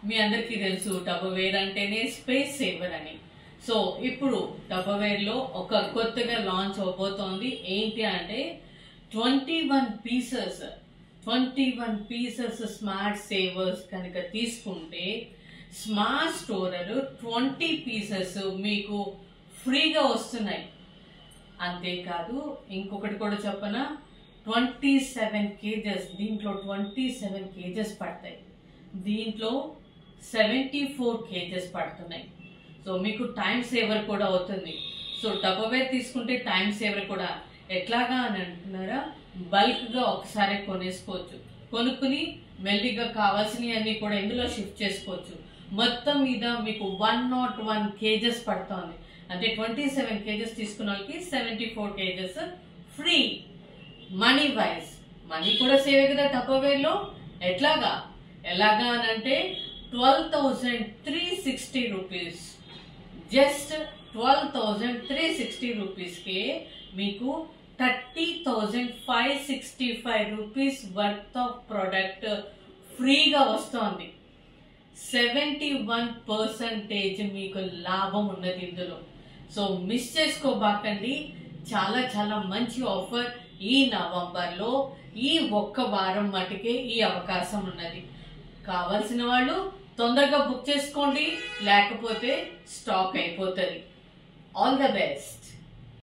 మీ అందరికీ తెలుసు టపర్వేర్ అంటేనే స్పేస్ సేవర్ అని. సో ఇప్పుడు టపర్వేర్ లో ఒక కొత్తగా లాంచ్ అవబోతోంది. ఏంటి అంటే 21 పీసెస్ స్మార్ట్ సేవర్స్ కనుక తీసుకుంటే స్మార్ట్ స్టోరర్ 20 పీసెస్ మీకు ఫ్రీగా వస్తున్నాయి. అంతేకాదు ఇంకొకటి కూడా చెప్పనా, 27 కేజెస్, దీంట్లో 27 కేజెస్ పడతాయి, దీంట్లో 74 కేజెస్ పడుతున్నాయి. సో మీకు టైం సేవర్ కూడా అవుతుంది. సో టపర్వేర్ తీసుకుంటే టైం సేవర్ కూడా. ఎట్లాగా అని అంటున్నారా, బల్క్ గా ఒకసారి కొనేసుకోవచ్చు, కొనుక్కుని మెల్లిగా కావాల్సినవి అన్ని కూడా ఇందులో షిఫ్ట్ చేసుకోవచ్చు. మొత్తం మీద మీకు 101 కేజెస్ పడుతుంది. అంటే 27 కేజెస్ తీసుకున్న వాళ్ళకి 74 kgs free. Money wise money కూడా సేవే కదా టపర్వేర్ లో. ఎలాగా అని అంటే 12,360 రూపీస్, జస్ట్ 12,360 రూపీస్కే మీకు 30,565 రూపీస్ వర్త్ ఆఫ్ ప్రోడక్ట్ ఫ్రీగా వస్తుంది. 71% మీకు లాభం ఉన్నది ఇందులో. సో మిస్ చేసుకోబాకండి. చాలా చాలా మంచి ఆఫర్ ఈ నవంబర్లో ఈ ఒక్క వారం మటుకే ఈ అవకాశం ఉన్నది. కావాల్సిన వాళ్ళు తొందరగా బుక్ చేసుకోండి, లేకపోతే స్టాక్ అయిపోతుంది. All the best.